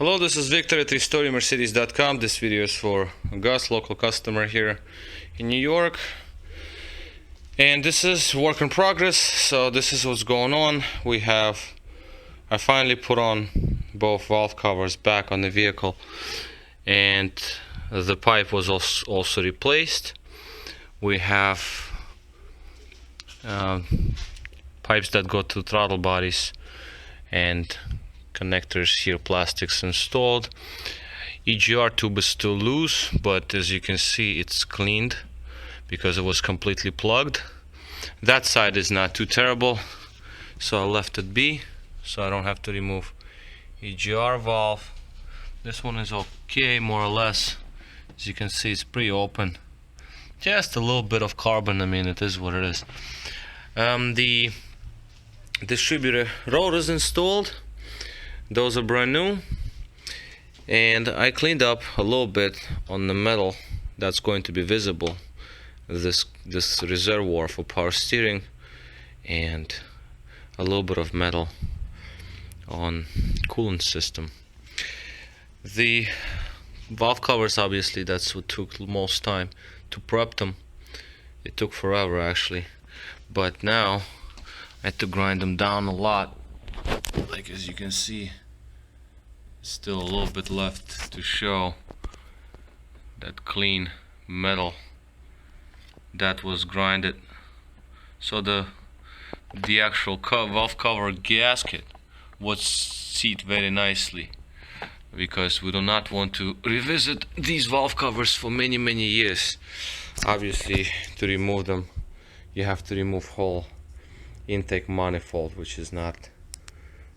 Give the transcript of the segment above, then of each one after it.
Hello, this is Victor at RestoreMercedes.com. This video is for Gus, local customer here in New York. And this is work in progress, so this is what's going on. I finally put on both valve covers back on the vehicle, and the pipe was also replaced. We have pipes that go to throttle bodies and connectors here, plastics installed. EGR tube is still loose, but as you can see, it's cleaned because it was completely plugged. That side is not too terrible, so I left it be, so I don't have to remove EGR valve. This one is okay, more or less. As you can see, it's pretty open. Just a little bit of carbon, I mean, it is what it is. The distributor rotors installed. Those are brand new, and I cleaned up a little bit on the metal that's going to be visible, this reservoir for power steering, and a little bit of metal on coolant system. The valve covers, obviously, that's what took most time to prep them. It took forever actually, but now I had to grind them down a lot. Like, as you can see, still a little bit left to show that clean metal that was grinded. So the actual valve cover gasket would seat very nicely, because we do not want to revisit these valve covers for many years. Obviously, to remove them you have to remove whole intake manifold, which is not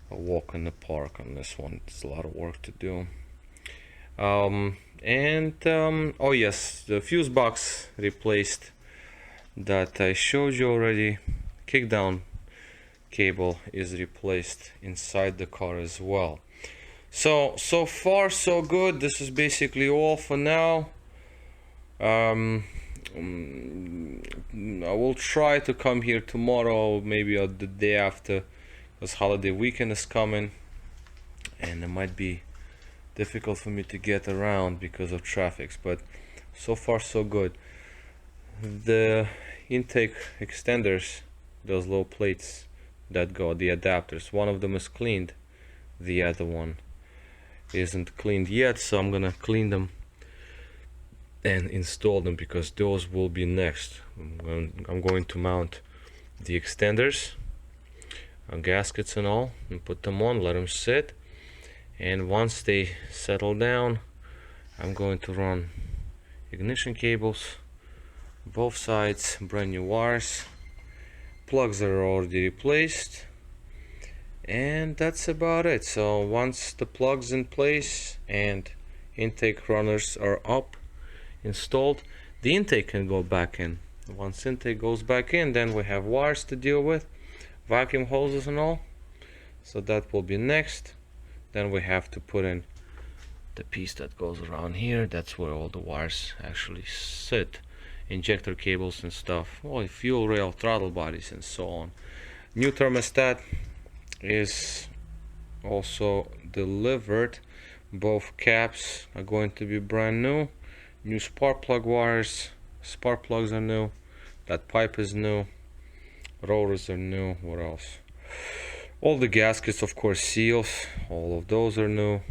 a walk in the park on this one. It's a lot of work to do. Oh yes, the fuse box replaced that I showed you already. Kick down cable is replaced inside the car as well. So far so good. This is basically all for now. I will try to come here tomorrow, maybe the day after, because holiday weekend is coming and it might be difficult for me to get around because of traffic, but so far so good. The intake extenders, those low plates that go, the adapters, one of them is cleaned, the other one isn't cleaned yet, so I'm gonna clean them and install them, because those will be next. I'm going to mount the extenders, gaskets and all, and put them on, let them sit, and once they settle down I'm going to run ignition cables both sides, brand new wires, plugs are already replaced, and that's about it. So once the plugs in place and intake runners are up, installed, the intake can go back in. Once intake goes back in, then we have wires to deal with, vacuum hoses and all, so that will be next. Then we have to put in the piece that goes around here. That's where all the wires actually sit, injector cables and stuff, fuel rail, throttle bodies and so on. New thermostat is also delivered. Both caps are going to be brand new. New spark plug wires, spark plugs are new, that pipe is new, rotors are new. What else? All the gaskets, of course, seals, all of those are new,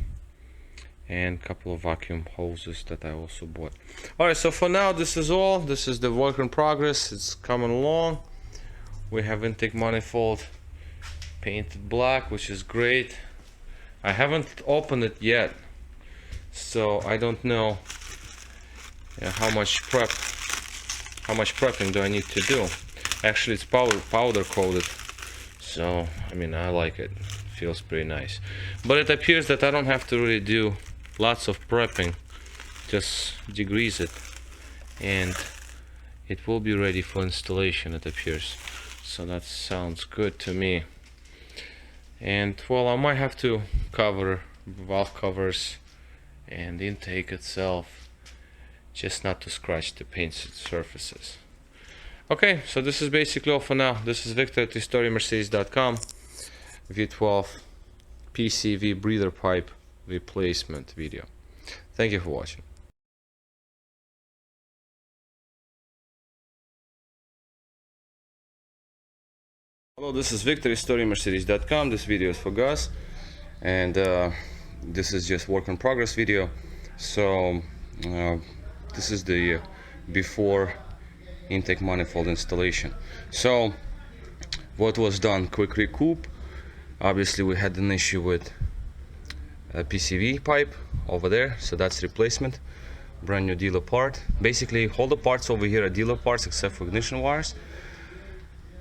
and a couple of vacuum hoses that I also bought. Alright, so for now this is all. This is the work in progress. It's coming along. We have intake manifold painted black, which is great. I haven't opened it yet, so I don't know how much prepping do I need to do. Actually, it's powder coated, so I mean, I like it. It feels pretty nice, but it appears that I don't have to really do lots of prepping, just degrease it and it will be ready for installation, it appears. So that sounds good to me. And well, I might have to cover valve covers and intake itself, just not to scratch the paint surfaces. Okay, so this is basically all for now. This is Victor at RestoreMercedes.com. V12 PCV breather pipe replacement video. Thank you for watching. Hello, this is Victor, StoryMercedes.com. This video is for Gus, and this is just work in progress video. So this is the before intake manifold installation. So what was done? Quick recoup. Obviously we had an issue with a PCV pipe over there, so that's replacement. Brand new dealer part. Basically all the parts over here are dealer parts except for ignition wires,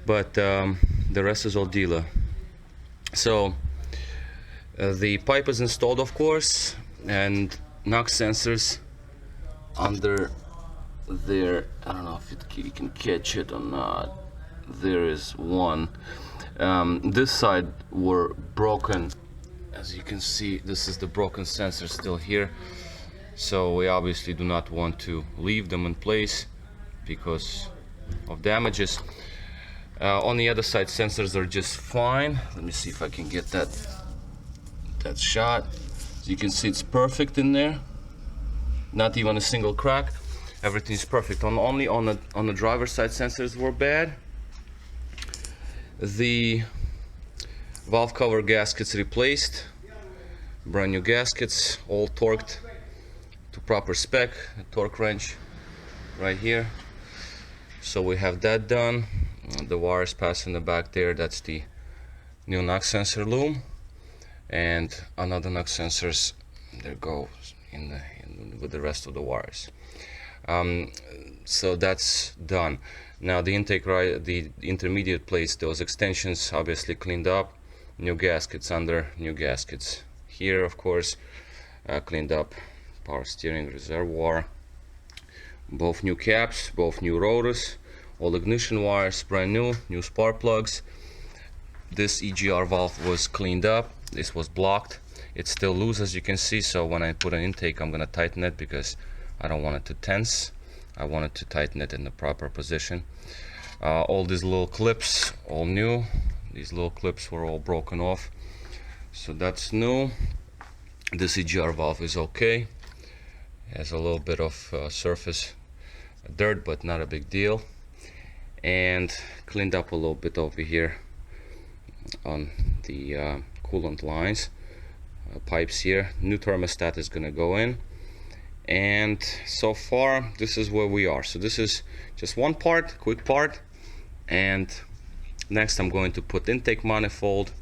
but the rest is all dealer. So the pipe is installed, of course, and NOx sensors under there. I don't know if you can catch it or not. There is one. This side were broken. As you can see, this is the broken sensor still here. So we obviously do not want to leave them in place because of damages. On the other side, sensors are just fine. Let me see if I can get that shot. As you can see, it's perfect in there. Not even a single crack. Everything's perfect. Only on the driver's side, sensors were bad. The valve cover gaskets replaced. Brand new gaskets, all torqued to proper spec. A torque wrench right here. So we have that done. The wires pass in the back there. That's the new NOx sensor loom, and another NOx sensors there goes with the rest of the wires. So that's done. Now the intake, the intermediate plates, those extensions obviously cleaned up. New gaskets under, new gaskets here, of course, cleaned up. Power steering reservoir, both new caps, both new rotors. All ignition wires brand new spark plugs. This EGR valve was cleaned up. This was blocked. It's still loose, as you can see, so when I put an intake I'm gonna tighten it because I don't want it to tense. I wanted to tighten it in the proper position. All these little clips, all new. These little clips were all broken off, so that's new. This EGR valve is okay. It has a little bit of surface dirt, but not a big deal. And cleaned up a little bit over here on the coolant lines, pipes here. New thermostat is gonna go in, and so far this is where we are. So this is just one part, quick part, and next I'm going to put intake manifold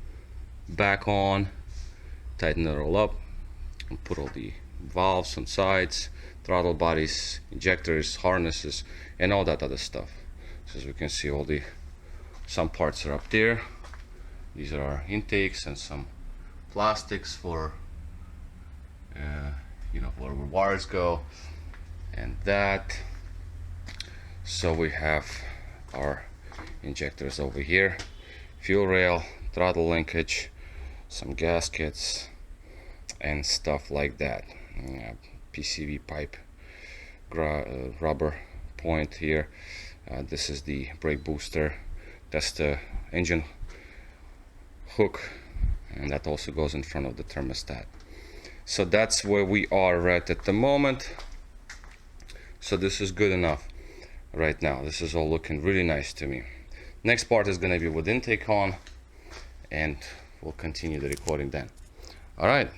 back on, tighten it all up, and put all the valves on sides, throttle bodies, injectors, harnesses, and all that other stuff. So as we can see, some parts are up there. These are our intakes and some plastics for where wires go, and that. So we have our injectors over here, fuel rail, throttle linkage, some gaskets and stuff like that. PCV pipe, rubber point here. This is the brake booster. That's the engine hook, and that also goes in front of the thermostat. So that's where we are right at the moment. So this is good enough right now. This is all looking really nice to me. Next part is going to be with intake on, and we'll continue the recording then. All right.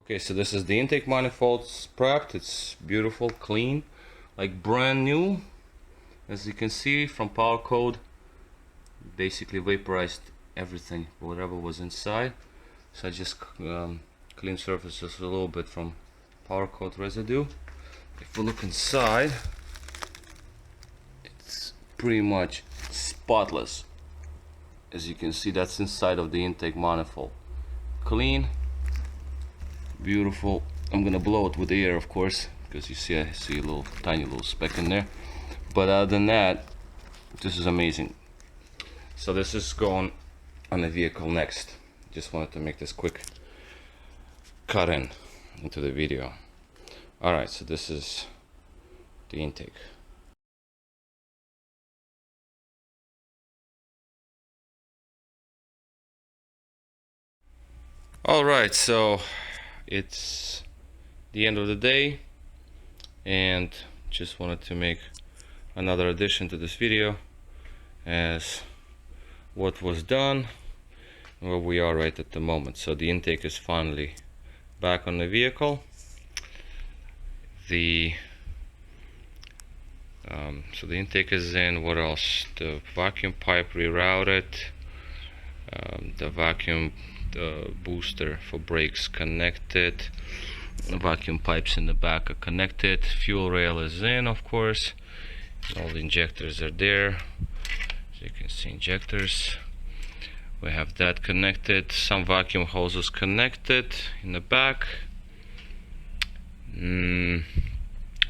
Okay, so this is the intake manifold. It's prepped. It's beautiful, clean, like brand new. As you can see from power code, basically vaporized everything, whatever was inside. So I just clean surfaces a little bit from power code residue. If we look inside, it's pretty much spotless. As you can see, that's inside of the intake manifold. Clean, beautiful. I'm gonna blow it with the air, of course, because you see, I see a little tiny little speck in there. But other than that, this is amazing. So this is going on the vehicle next. Just wanted to make this quick cut into the video. All right, so this is the intake. Alright, so it's the end of the day, and just wanted to make another addition to this video as what was done and where we are right at the moment. So the intake is finally back on the vehicle. So the intake is in. What else? The vacuum pipe rerouted, the vacuum booster for brakes connected, the vacuum pipes in the back are connected, fuel rail is in, of course, all the injectors are there, so you can see injectors. We have that connected, some vacuum hoses connected in the back.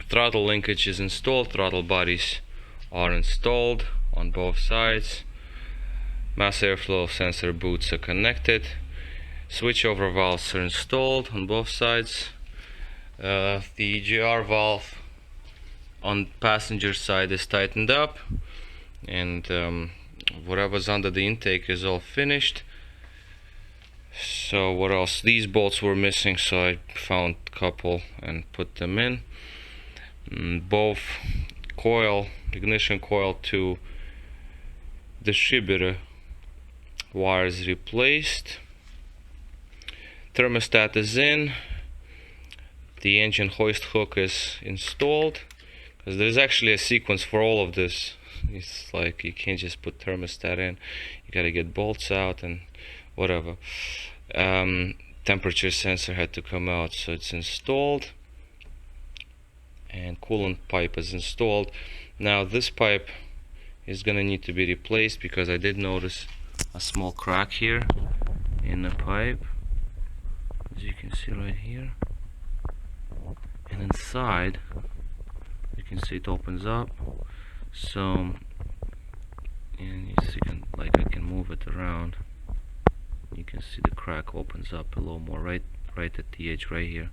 Throttle linkage is installed, throttle bodies are installed on both sides. Mass airflow sensor boots are connected. Switchover valves are installed on both sides. The GR valve on passenger side is tightened up, and whatever's under the intake is all finished. So what else? These bolts were missing, so I found a couple and put them in. Both ignition coil to distributor wires replaced. Thermostat is in. The engine hoist hook is installed, because there's actually a sequence for all of this. It's like you can't just put thermostat in, you gotta get bolts out and whatever. Temperature sensor had to come out, so it's installed, and coolant pipe is installed. Now this pipe is gonna need to be replaced, because I did notice a small crack here in the pipe, as you can see right here, and inside you can see it opens up. So, and you see, I can move it around. You can see the crack opens up a little more right at the edge right here.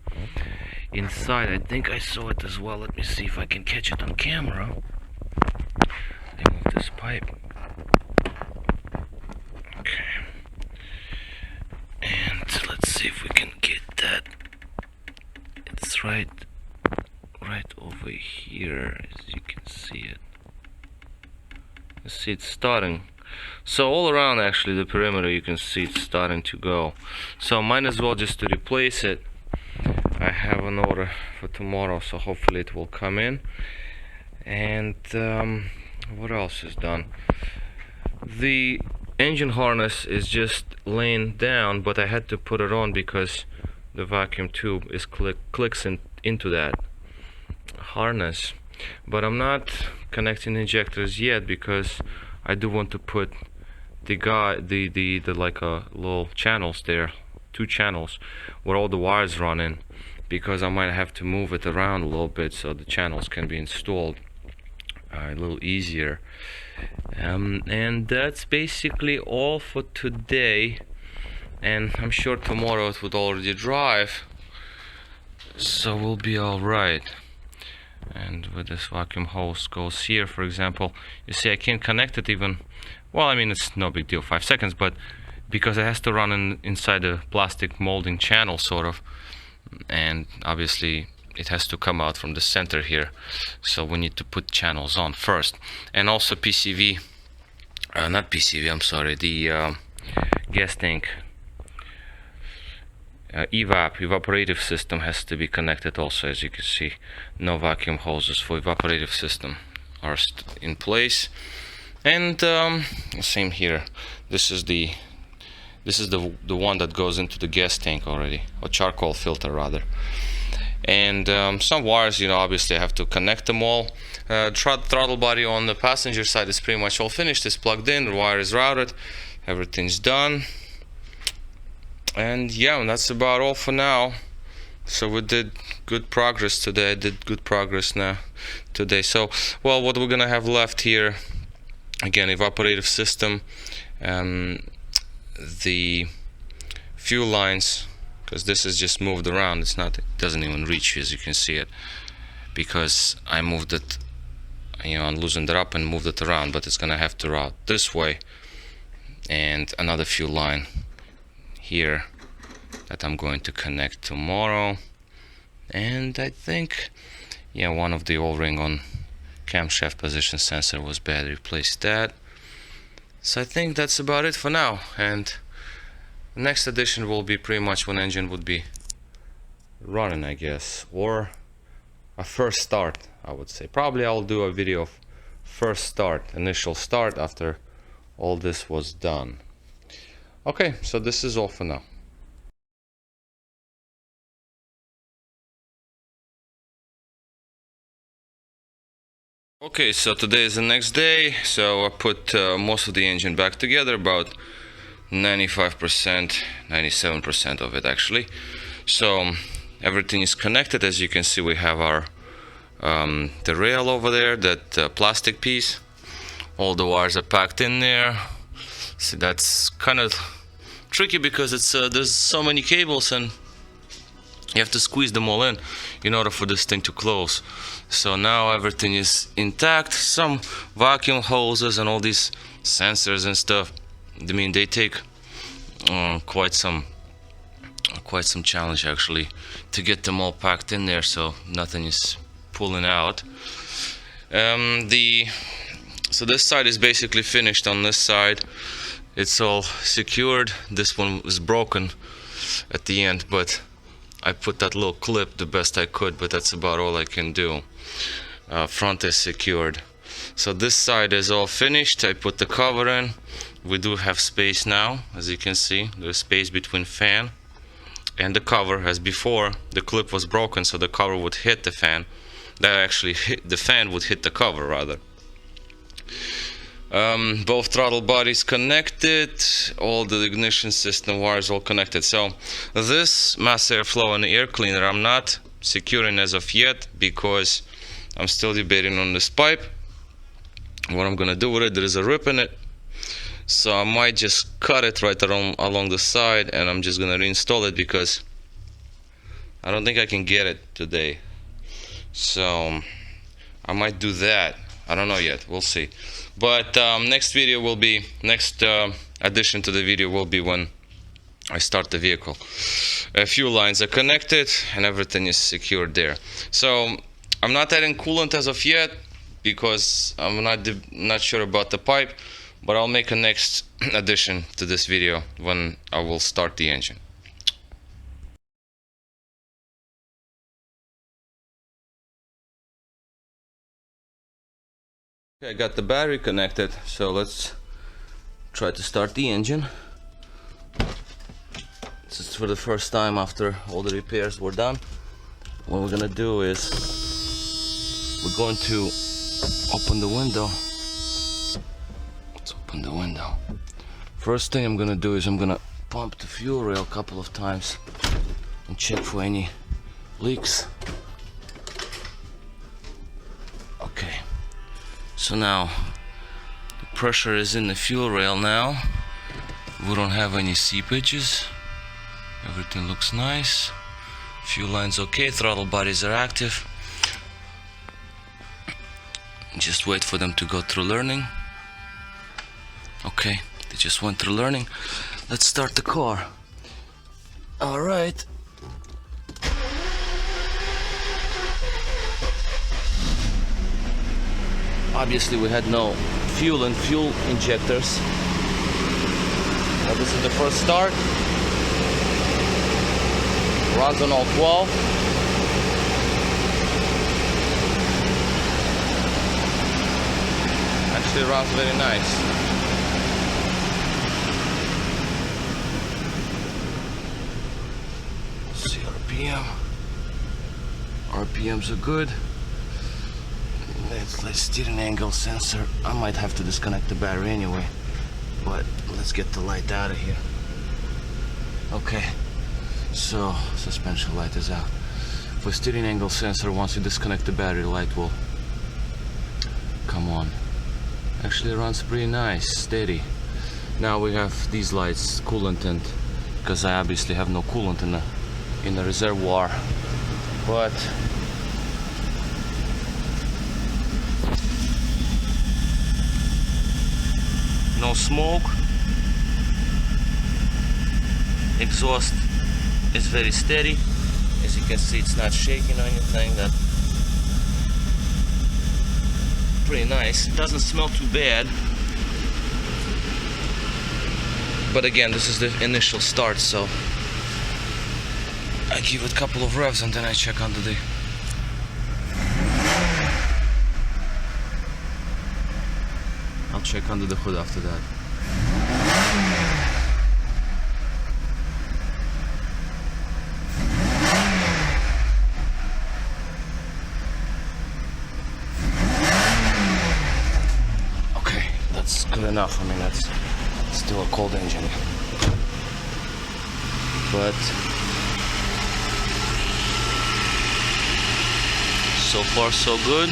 Inside, I think I saw it as well. Let me see if I can catch it on camera. I move this pipe. Okay. And let's see if we can get that. It's right over here, as you can see it. You see it's starting. So all around, actually, the perimeter, you can see it's starting to go. So might as well just to replace it. I have an order for tomorrow, so hopefully it will come in. And what else is done? The engine harness is just laying down, but I had to put it on because the vacuum tube is clicks into that harness. But I'm not connecting injectors yet, because I do want to put the like little channels there, 2 channels where all the wires run in, because I might have to move it around a little bit so the channels can be installed a little easier. And that's basically all for today, and I'm sure tomorrow it would already drive, so we'll be all right. And with this vacuum hose goes here, for example, you see I can't connect it even. Well, I mean, it's no big deal, 5 seconds, but because it has to run inside a plastic molding channel, sort of, and obviously it has to come out from the center here, so we need to put channels on first. And also PCV, not PCV, I'm sorry, the gas tank evaporative system has to be connected also. As you can see, no vacuum hoses for evaporative system are in place. And same here. This is the one that goes into the gas tank already, or charcoal filter rather. And some wires, obviously I have to connect them all. Throttle body on the passenger side is pretty much all finished. It's plugged in, the wire is routed, everything's done. And yeah, that's about all for now. So we did good progress today. I did good progress now today. So, well, what we're gonna have left here, again, evaporative system, the fuel lines, because this is just moved around. It doesn't even reach, as you can see it, because I moved it, I loosened it up and moved it around. But it's gonna have to route this way, and another fuel line here that I'm going to connect tomorrow. And I think, yeah, one of the O-ring on camshaft position sensor was bad, replaced that. So I think that's about it for now, and next edition will be pretty much when engine would be running, I guess, or a first start, I would say. Probably I'll do a video of first start, initial start, after all this was done. Okay, so this is all for now. Okay, so today is the next day, so I put most of the engine back together, about 95%, 97% of it actually. So everything is connected. As you can see, we have our the rail over there, that plastic piece. All the wires are packed in there. See, that's kind of tricky because it's there's so many cables and you have to squeeze them all in order for this thing to close. So now everything is intact. Some vacuum hoses and all these sensors and stuff, I mean, they take quite some challenge actually to get them all packed in there, so nothing is pulling out. So this side is basically finished. On this side it's all secured. This one was broken at the end, but I put that little clip the best I could, but that's about all I can do. Front is secured. So this side is all finished. I put the cover in. We do have space now, as you can see. There's space between fan and the cover. As before, the clip was broken, so the cover would hit the fan. That actually hit the fan, would hit the cover rather. Both throttle bodies connected, all the ignition system wires all connected. So this mass airflow and air cleaner I'm not securing as of yet because I'm still debating on this pipe, what I'm gonna do with it. There is a rip in it, so I might just cut it right along the side, and I'm just gonna reinstall it because I don't think I can get it today. So I might do that. I don't know yet, we'll see. But next video will be, next addition to the video will be when I start the vehicle. A few lines are connected and everything is secured there. So I'm not adding coolant as of yet because I'm not sure about the pipe, but I'll make a next addition to this video when I will start the engine. Okay, I got the battery connected, so let's try to start the engine. This is for the first time after all the repairs were done. What we're gonna do is we're going to open the window. Let's open the window. First thing I'm gonna do is I'm gonna pump the fuel rail a couple of times and check for any leaks. Okay. So now the pressure is in the fuel rail now. We don't have any seepages. Everything looks nice. Fuel line's okay. Throttle bodies are active. Just wait for them to go through learning. Okay, they just went through learning. Let's start the car. All right. Obviously we had no fuel and fuel injectors. Well, this is the first start. Runs on all 12. Actually runs very nice. Let's see RPM. RPMs are good. Let's steering angle sensor. I might have to disconnect the battery anyway, but let's get the light out of here. Okay, so suspension light is out. For steering angle sensor, once you disconnect the battery, the light will come on. Actually, it runs pretty nice, steady. Now we have these lights, coolant, and because I obviously have no coolant in the reservoir, but no smoke. Exhaust is very steady. As you can see, it's not shaking or anything. That's pretty nice. It doesn't smell too bad. But again, this is the initial start, so I give it a couple of revs and then I check under the... I'll check under the hood after that. Okay, that's good enough. I mean, that's still a cold engine. But so far so good.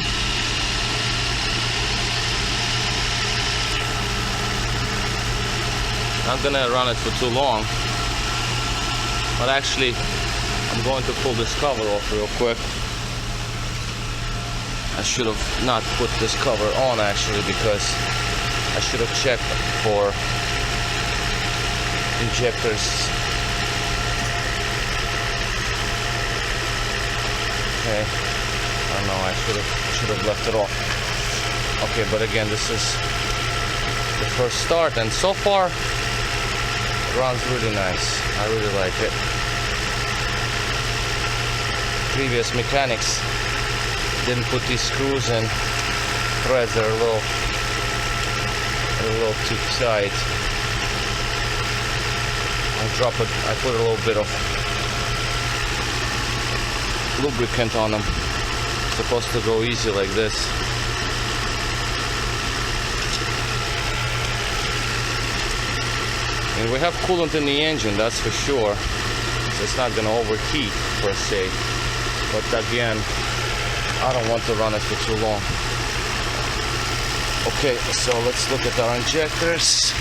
Not gonna run it for too long, but actually I'm going to pull this cover off real quick. I should have not put this cover on actually, because I should have checked for injectors. Okay, I don't know, I should have left it off. Okay, but again, this is the first start, and so far it runs really nice. I really like it. Previous mechanics didn't put these screws in. Threads are a little too tight. I put a little bit of lubricant on them. It's supposed to go easy like this. And we have coolant in the engine, that's for sure. So it's not gonna overheat per se. But again, I don't want to run it for too long. Okay, so let's look at our injectors.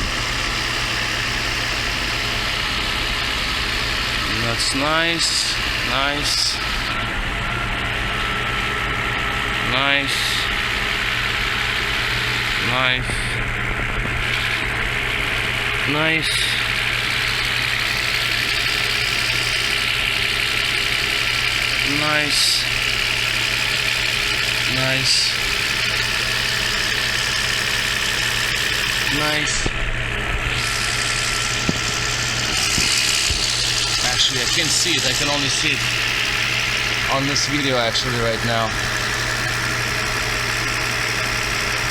That's nice, nice, nice, nice, nice, nice, nice, nice. Actually, I can't see it. I can only see it on this video actually right now.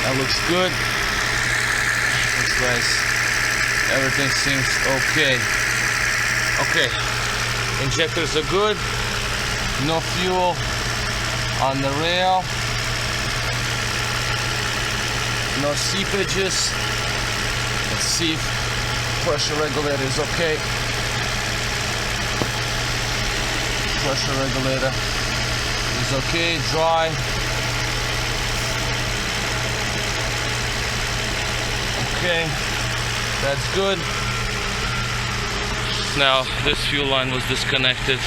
That looks good. Looks nice. Everything seems okay. Okay. Injectors are good. No fuel on the rail. No seepages. Let's see if pressure regulator is okay. Pressure regulator is okay, dry. Okay, that's good. Now this fuel line was disconnected.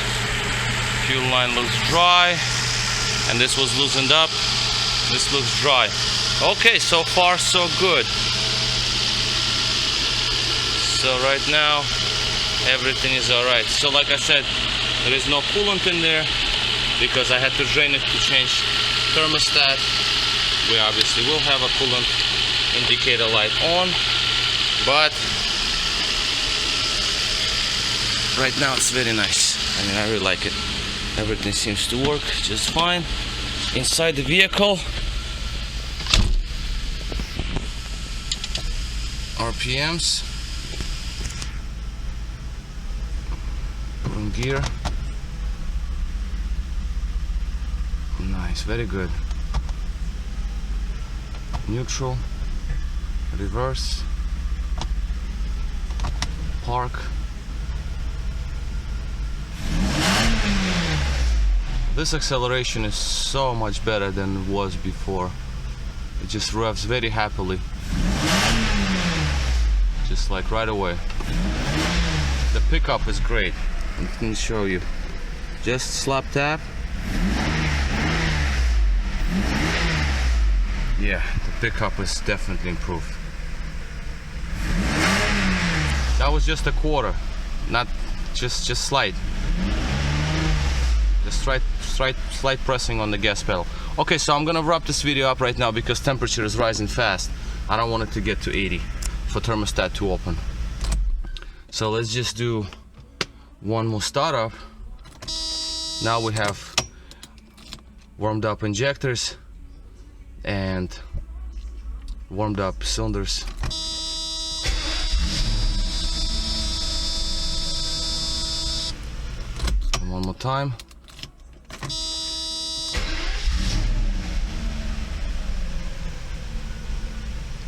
Fuel line looks dry, and this was loosened up. This looks dry. Okay, so far so good. So right now everything is alright. So like I said, there is no coolant in there because I had to drain it to change thermostat. We obviously will have a coolant indicator light on, but right now it's very nice. I mean, I really like it. Everything seems to work just fine inside the vehicle. RPMs. Put in gear. Nice, very good. Neutral, reverse, park. This acceleration is so much better than it was before. It just revs very happily. Just like right away. The pickup is great. I can show you. Just slap tap. Yeah, the pickup is definitely improved. That was just a quarter, not just slight. Just slight pressing on the gas pedal. Okay, so I'm gonna wrap this video up right now because temperature is rising fast. I don't want it to get to 80 for thermostat to open. So let's just do one more startup. Now we have warmed up injectors and warmed up cylinders. And one more time.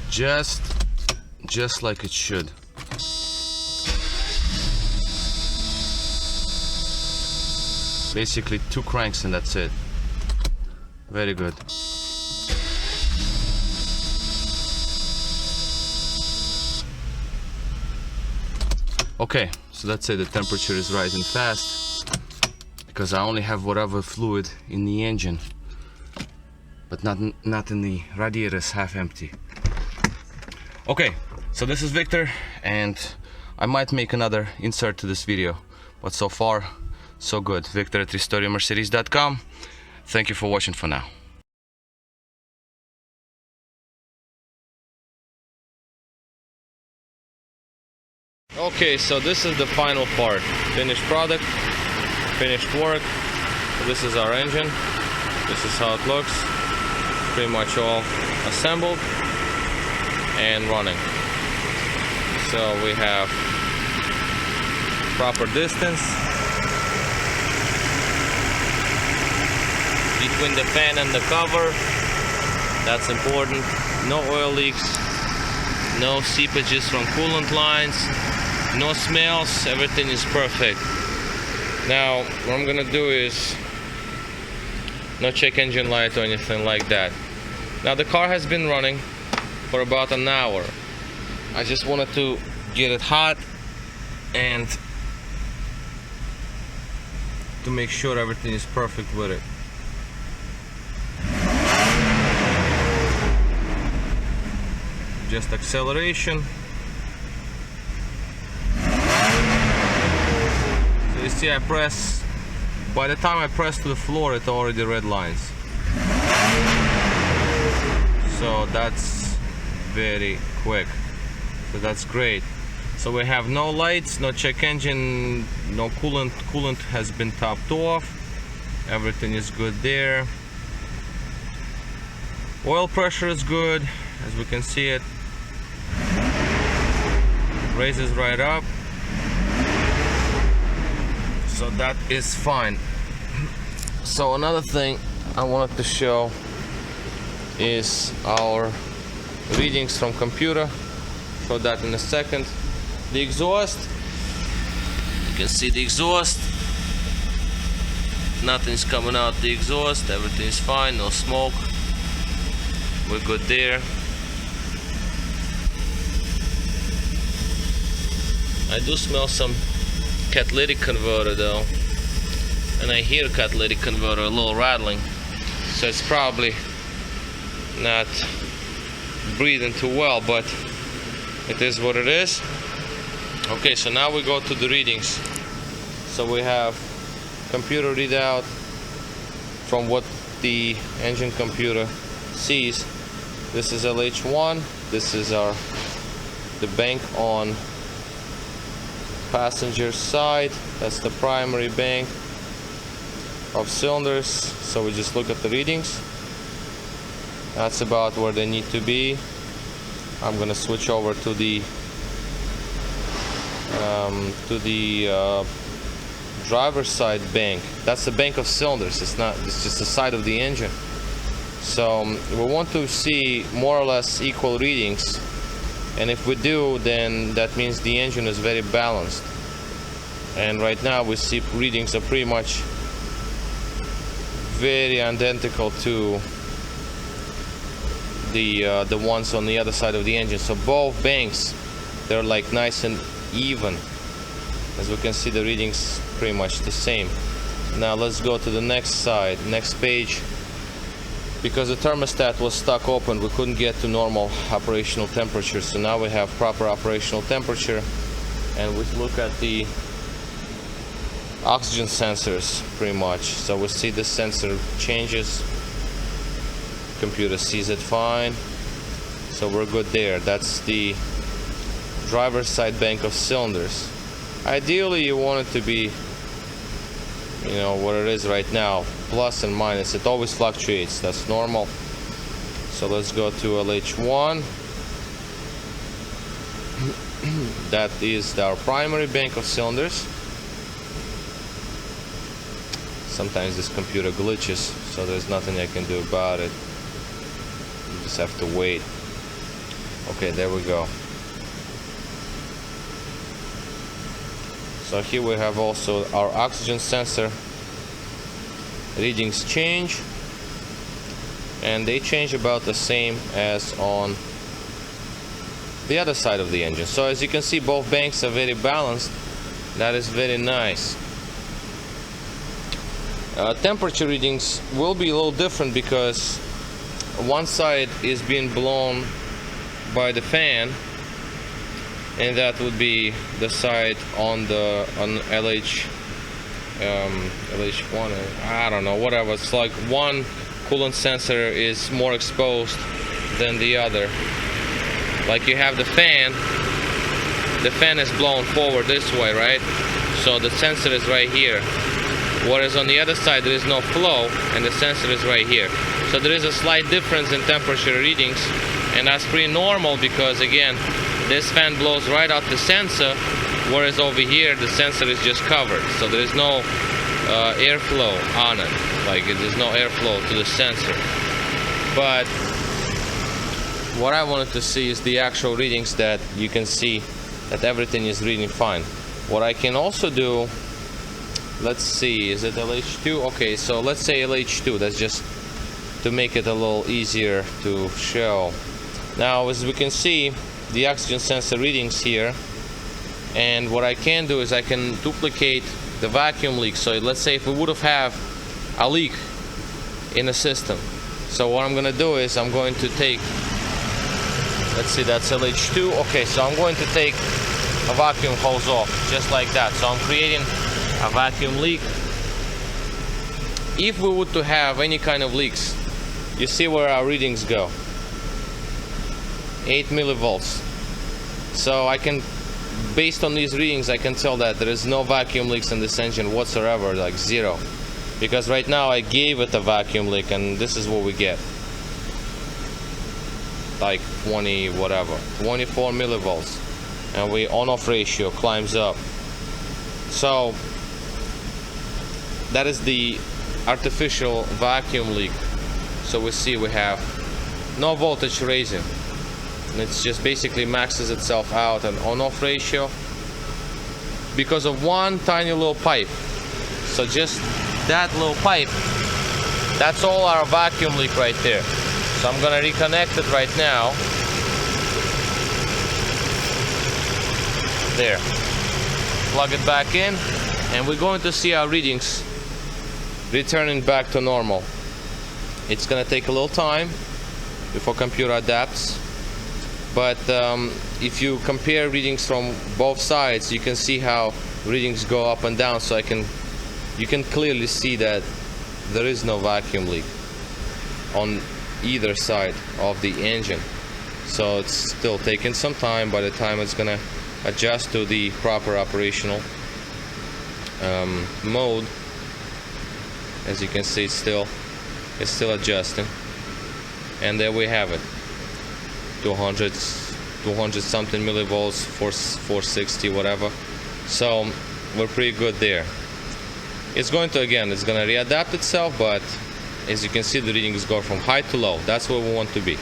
Just like it should. Basically 2 cranks and that's it. Very good. Okay, so that's it. The temperature is rising fast because I only have whatever fluid in the engine, but not in the radiator. Is half empty. Okay, so this is Victor, and I might make another insert to this video, but so far so good. Victor at RestoreYourMercedes.com. Thank you for watching for now. Okay, so this is the final part. Finished product, finished work. This is our engine. This is how it looks. Pretty much all assembled and running. So we have proper distance between the fan and the cover. That's important. No oil leaks, no seepages from coolant lines, no smells, everything is perfect. Now what I'm gonna do is no check engine light or anything like that. Now the car has been running for about an hour. I just wanted to get it hot and to make sure everything is perfect with it. Just acceleration. So you see I press, by the time I press to the floor it already red lines. So that's very quick. So that's great. So we have no lights, no check engine, no coolant. Coolant has been topped off. Everything is good there. Oil pressure is good, as we can see it. Raises right up. So that is fine. So another thing I wanted to show is our readings from computer. Show that in a second. The exhaust, you can see the exhaust. Nothing's coming out the exhaust. Everything is fine, no smoke. We're good there. I do smell some catalytic converter though, and I hear catalytic converter a little rattling, so it's probably not breathing too well, but it is what it is. Okay, so now we go to the readings. So we have computer readout from what the engine computer sees. This is LH1. This is the bank on passenger side. That's the primary bank of cylinders. So we just look at the readings. That's about where they need to be. I'm gonna switch over to the driver's side bank. That's the bank of cylinders. It's just the side of the engine. So we want to see more or less equal readings, and if we do, then that means the engine is very balanced. And right now we see readings are pretty much very identical to the ones on the other side of the engine. So both banks, they're like nice and even. As we can see, the readings pretty much the same. Now let's go to the next side, next page. Because the thermostat was stuck open, we couldn't get to normal operational temperature. So now we have proper operational temperature, and we look at the oxygen sensors pretty much. So we see the sensor changes, computer sees it fine, so we're good there. That's the driver's side bank of cylinders. Ideally you want it to be, you know, what it is right now, plus and minus. It always fluctuates, that's normal. So let's go to LH1. That is our primary bank of cylinders. Sometimes this computer glitches, so there's nothing I can do about it. You just have to wait. Okay, there we go. So here we have also our oxygen sensor. Readings change, and they change about the same as on the other side of the engine. So as you can see, both banks are very balanced. That is very nice. Temperature readings will be a little different because one side is being blown by the fan, and that would be the side on the LH1. I don't know, whatever. It's like one coolant sensor is more exposed than the other. Like you have the fan is blown forward this way, right? So the sensor is right here. Whereas on the other side there is no flow and the sensor is right here. So there is a slight difference in temperature readings, and that's pretty normal because again, this fan blows right out the sensor, whereas over here the sensor is just covered. So there is no airflow on it. Like there's no airflow to the sensor. But what I wanted to see is the actual readings that you can see that everything is reading fine. What I can also do, let's see, is it LH2? Okay, so let's say LH2. That's just to make it a little easier to show. Now, as we can see, the oxygen sensor readings here, and what I can do is I can duplicate the vacuum leak. So let's say if we would have a leak in the system. So what I'm gonna do is I'm going to take, let's see, that's LH2. Okay, so I'm going to take a vacuum hose off, just like that. So I'm creating a vacuum leak. If we would to have any kind of leaks, you see where our readings go. 8 millivolts. So I can, based on these readings, I can tell that there is no vacuum leaks in this engine whatsoever, like zero. Because right now I gave it a vacuum leak and this is what we get. Like 20 whatever, 24 millivolts. And we on-off ratio climbs up. So that is the artificial vacuum leak. So we see we have no voltage raising. And it's just basically maxes itself out an on-off ratio because of one tiny little pipe. So just that little pipe, that's all our vacuum leak right there. So I'm gonna reconnect it right now. There. Plug it back in, and we're going to see our readings returning back to normal. It's gonna take a little time before computer adapts, but if you compare readings from both sides, you can see how readings go up and down. So you can clearly see that there is no vacuum leak on either side of the engine. So it's still taking some time. By the time it's gonna adjust to the proper operational mode, as you can see, it's still adjusting. And there we have it, 200 something millivolts, 460 whatever. So we're pretty good there. It's going to readapt itself, but as you can see, the readings go from high to low. That's where we want to be.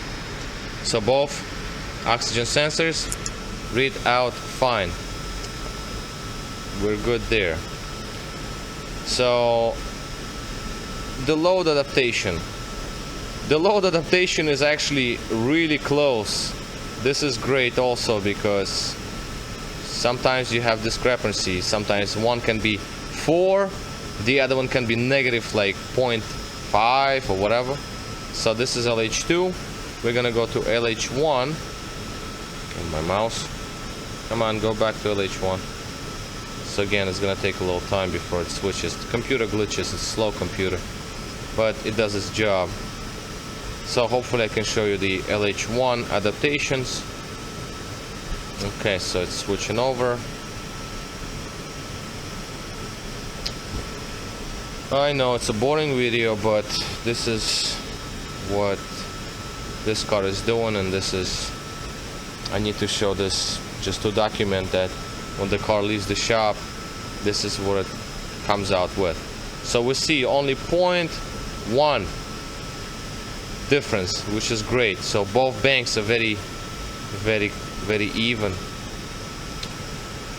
So both oxygen sensors read out fine. We're good there. So the load adaptation. The load adaptation is actually really close. This is great also because sometimes you have discrepancies. Sometimes one can be 4, the other one can be negative, like 0.5 or whatever. So this is LH2. We're gonna go to LH1. And my mouse. Come on, go back to LH1. So again, it's gonna take a little time before it switches. The computer glitches, it's a slow computer, but it does its job. So hopefully I can show you the LH1 adaptations. Okay, so it's switching over. I know it's a boring video, but this is what this car is doing, and this is, I need to show this just to document that when the car leaves the shop, this is what it comes out with. So we see only 0.1 difference, which is great. So both banks are very even.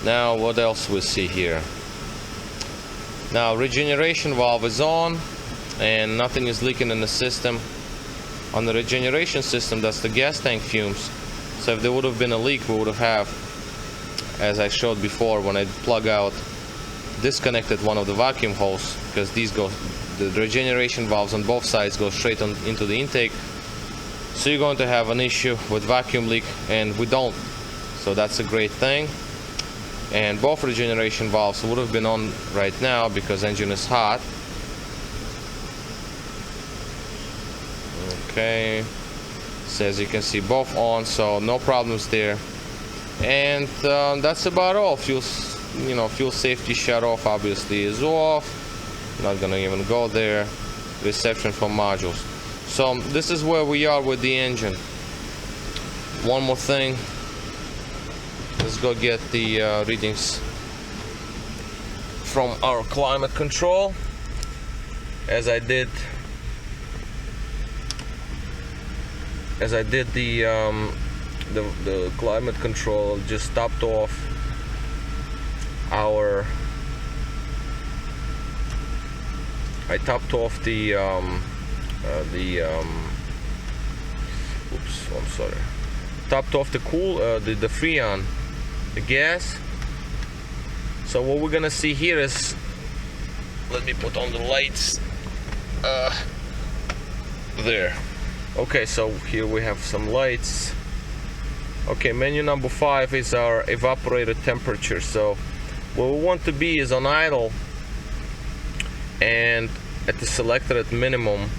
Now what else we see here? Now regeneration valve is on and nothing is leaking in the system. On the regeneration system, that's the gas tank fumes. So if there would have been a leak, we would have, as I showed before, when I plug out, disconnected one of the vacuum holes, because these go, the regeneration valves on both sides go straight on into the intake. So you're going to have an issue with vacuum leak, and we don't. So that's a great thing. And both regeneration valves would have been on right now because engine is hot. Okay, so as you can see, both on, so no problems there. And that's about all. Fuel safety shut off obviously is off. Not gonna even go there. Reception from modules. So this is where we are with the engine. One more thing. Let's go get the readings from our climate control. As I did the climate control, just topped off our. I topped off the oops, I'm sorry. Topped off the the Freon, the gas. So what we're gonna see here is, let me put on the lights. There. Okay, so here we have some lights. Okay, menu number 5 is our evaporator temperature. So where we want to be is on idle and at the selector at minimum.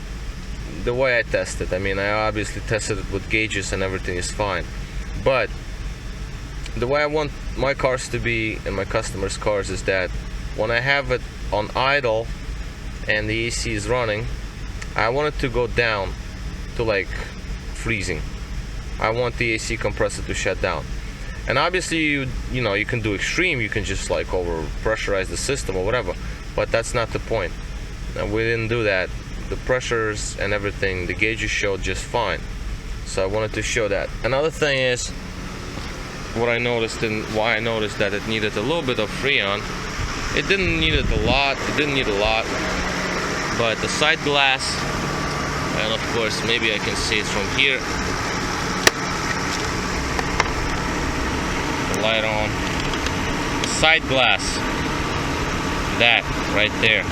The way I tested, I mean, I obviously tested it with gauges and everything is fine, but the way I want my cars to be and my customers' cars is that when I have it on idle and the AC is running, I want it to go down to like freezing. I want the AC compressor to shut down. And obviously you know you can do extreme, you can just like over pressurize the system or whatever, but that's not the point. And we didn't do that. The pressures and everything, the gauges showed just fine. So I wanted to show that. Another thing is what I noticed and why I noticed that it needed a little bit of Freon. It didn't need it a lot. But the side glass, and of course maybe I can see it from here. The light on. The side glass. That right there.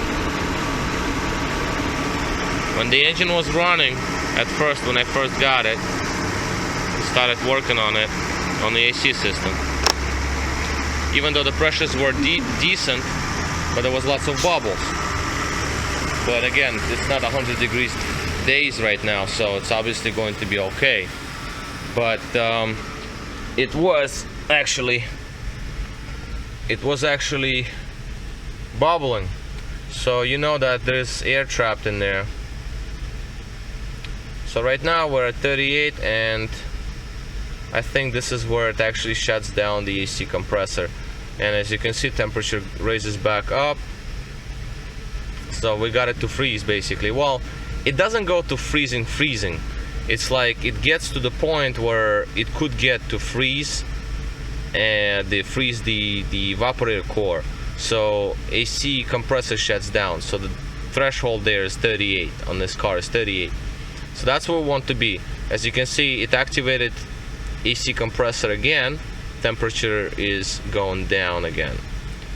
When the engine was running, at first, when I first got it, started working on it, on the AC system. Even though the pressures were decent, but there was lots of bubbles. But again, it's not 100 degrees days right now, so it's obviously going to be okay. But it was actually bubbling. So you know that there's air trapped in there. So right now we're at 38, and I think this is where it actually shuts down the AC compressor. And as you can see, temperature raises back up. So we got it to freeze basically. Well, it doesn't go to freezing. It's like it gets to the point where it could get to freeze, and they freeze the evaporator core. So AC compressor shuts down. So the threshold there is 38 on this car is 38. So that's where we want to be. As you can see, it activated AC compressor again. Temperature is going down again.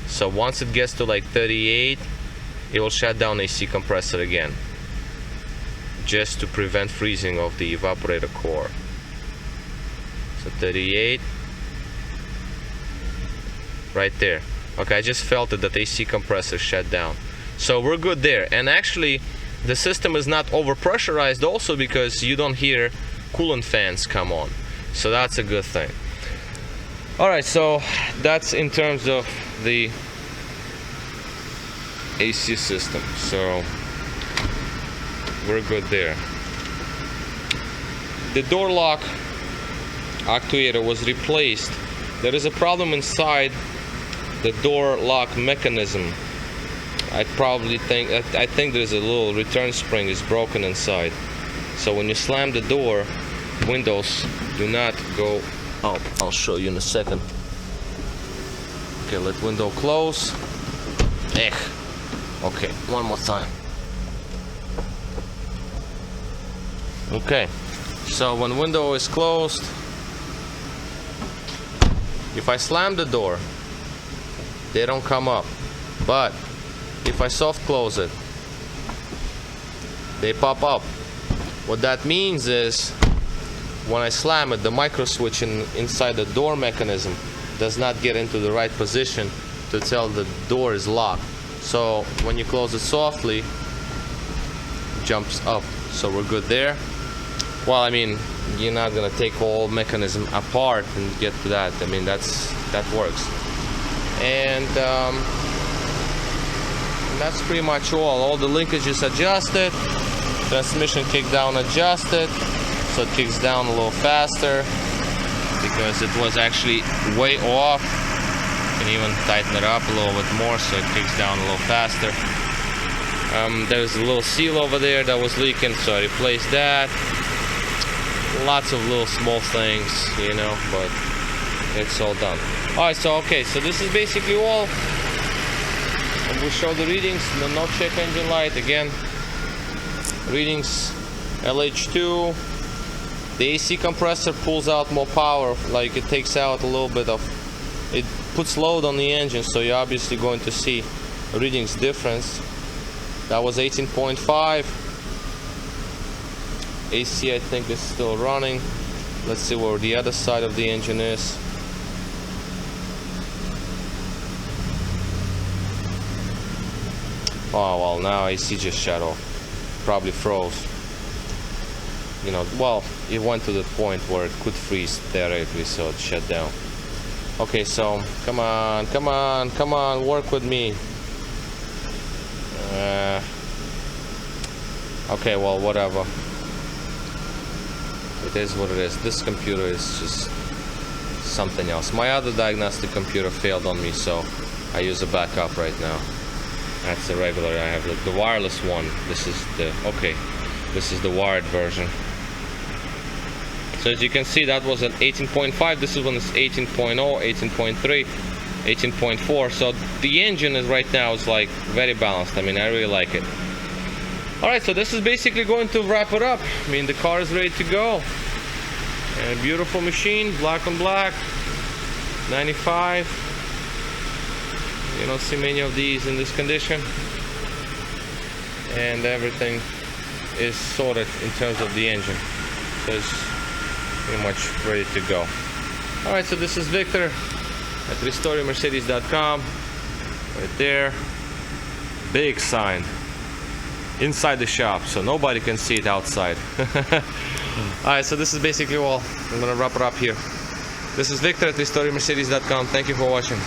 So once it gets to like 38, it will shut down AC compressor again, just to prevent freezing of the evaporator core. So 38, right there. Okay, I just felt it, that AC compressor shut down. So we're good there. And actually, the system is not overpressurized also because you don't hear coolant fans come on. So that's a good thing. Alright, so that's in terms of the AC system. So we're good there. The door lock actuator was replaced. There is a problem inside the door lock mechanism. I think there's a little return spring is broken inside. So when you slam the door, windows do not go up. I'll show you in a second. Okay, let window close. Okay, one more time. Okay, so when window is closed, if I slam the door, they don't come up. But if I soft close it, they pop up. What that means is, when I slam it, the micro switch inside the door mechanism does not get into the right position to tell the door is locked. So when you close it softly, it jumps up. So we're good there. Well, I mean, you're not gonna take whole mechanism apart and get to that. I mean, that works. And that's pretty much all the linkages adjusted, transmission kick down adjusted, so it kicks down a little faster because it was actually way off. You can even tighten it up a little bit more so it kicks down a little faster. There's a little seal over there that was leaking, so I replaced that. Lots of little small things, you know, but it's all done. Alright, so okay, so this is basically all. And we'll show the readings. No check engine light again. Readings LH2. The AC compressor pulls out more power, like it takes out a little bit of, it puts load on the engine, so you're obviously going to see a readings difference. That was 18.5. AC, I think, is still running. Let's see where the other side of the engine is. Oh well, now AC just shut off. Probably froze. You know, well, it went to the point where it could freeze theoretically, so it shut down. Okay, so come on, come on, come on, work with me. Okay, well, whatever. It is what it is. This computer is just something else. My other diagnostic computer failed on me, so I use a backup right now. That's the regular. I have the wireless one. This is the wired version. So as you can see, that was an 18.5. This is one is 18.0, 18.3, 18.4. So the engine is right now is like very balanced. I mean, I really like it. Alright, so this is basically going to wrap it up. I mean, the car is ready to go. And a beautiful machine, black on black, 95. You don't see many of these in this condition. And everything is sorted in terms of the engine. So it's pretty much ready to go. Alright, so this is Victor at restoremercedes.com. Right there. Big sign inside the shop, so nobody can see it outside. Alright, so this is basically all. I'm gonna wrap it up here. This is Victor at restoremercedes.com. Thank you for watching.